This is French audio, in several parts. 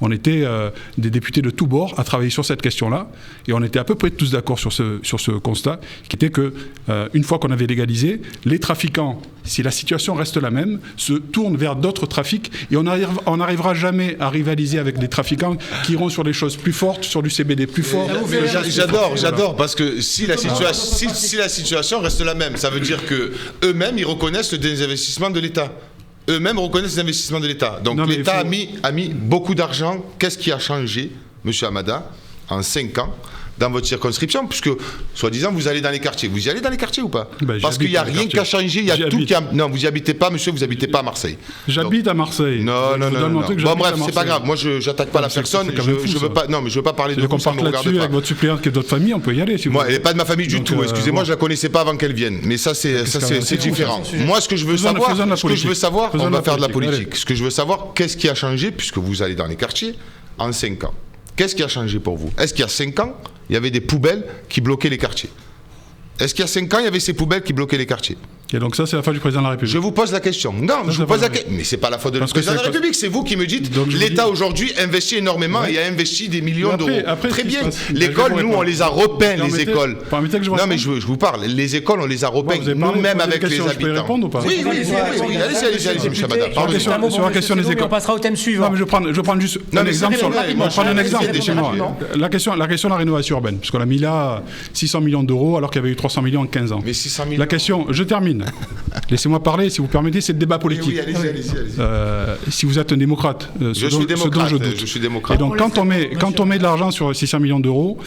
On était des députés de tous bords à travailler sur cette question-là, et on était à peu près tous d'accord sur ce constat, qui était que une fois qu'on avait légalisé, les trafiquants, si la situation reste la même, se tournent vers d'autres trafics, et on n'arrivera jamais à rivaliser avec des trafiquants qui iront sur des choses plus fortes, sur du CBD plus fort. J'adore, parce que si la situation reste la même, ça veut dire que eux-mêmes ils reconnaissent le désinvestissement de l'État. Eux-mêmes reconnaissent les investissements de l'État. Donc l'État a mis beaucoup d'argent. Qu'est-ce qui a changé, monsieur Hamada, en 5 ans dans votre circonscription, puisque, soi-disant, vous allez dans les quartiers. Vous y allez dans les quartiers ou pas? Parce qu'il n'y a rien qui a changé, il y a tout qui a... Non, vous n'y habitez pas, monsieur, vous n'habitez pas à Marseille. J'habite à Marseille. Non. Bon, bref, c'est pas grave. Moi, je n'attaque pas la personne. Je veux pas... Non, mais je veux pas parler de vous, ça me regarde pas. Avec votre suppléante qui est d'autres familles, on peut y aller. Moi, elle n'est pas de ma famille du tout. Excusez-moi, je la connaissais pas avant qu'elle vienne. Mais ça, c'est différent. Moi, ce que je veux savoir, on va faire de la politique. Ce que je veux savoir, qu'est-ce qui a changé, puisque vous allez dans les quartiers, en 5 ans? Qu'est-ce qui a changé pour vous? Est-ce qu'il y a 5 ans, il y avait des poubelles qui bloquaient les quartiers? Est-ce qu'il y a 5 ans, il y avait ces poubelles qui bloquaient les quartiers? Et donc ça, c'est la faute du président de la République. Je vous pose la question. Non, je vous pose la question. Mais c'est pas la faute du président de la République, c'est vous qui me dites l'État aujourd'hui investit énormément et a investi des millions d'euros. Très bien. L'école, nous, on les a repeints, les écoles. Non, mais je vous parle. Les écoles, on les a repeints nous-mêmes avec les habitants. Oui. Allez-y, monsieur Hamada. Sur la question des écoles. On passera au thème suivant. Je vais prendre juste un exemple. La question de la rénovation urbaine. Parce qu'on a mis là 600 millions d'euros alors qu'il y avait eu 300 millions en 15 ans. Mais 600 millions. La question, je termine. Laissez-moi parler, si vous permettez, c'est le débat politique. Oui, allez-y. Si vous êtes un démocrate, je suis démocrate. Je suis démocrate. Et donc, quand on met de l'argent sur 600 millions d'euros,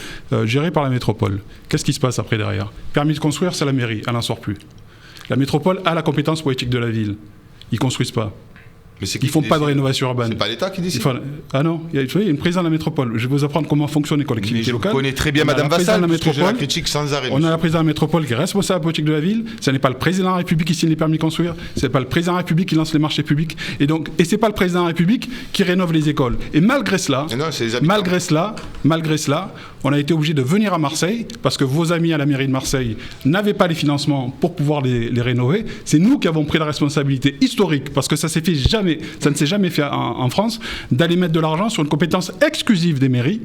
gérés par la métropole, qu'est-ce qui se passe après derrière? Permis de construire, c'est la mairie, elle n'en sort plus. La métropole a la compétence politique de la ville. Ils ne construisent pas. Ils ne font pas de rénovation urbaine. C'est pas l'État qui décide. Ah non, il y a une présidente de la métropole. Je vais vous apprendre comment fonctionnent les collectivités locales. Je connais très bien Madame Vassal, parce que je la critique sans arrêt. On a la présidente de la métropole qui est responsable politique de la ville. Ce n'est pas le président de la République qui signe les permis de construire. Ce n'est pas le président de la République qui lance les marchés publics. Et ce n'est pas le président de la République qui rénove les écoles. Et malgré cela, on a été obligé de venir à Marseille parce que vos amis à la mairie de Marseille n'avaient pas les financements pour pouvoir les rénover. C'est nous qui avons pris la responsabilité historique, parce que ça ne s'est jamais fait en France, d'aller mettre de l'argent sur une compétence exclusive des mairies,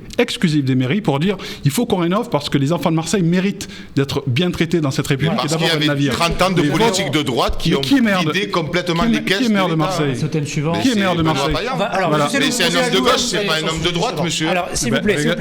pour dire il faut qu'on rénove parce que les enfants de Marseille méritent d'être bien traités dans cette République. Parce qu'il y avait 30 ans de politique de droite qui ont vidé complètement les caisses. Qui est maire de Marseille? Thème suivant. Qui est maire de Marseille? Mais c'est un homme de gauche, c'est pas un homme de droite, monsieur. Alors, s'il vous plaît.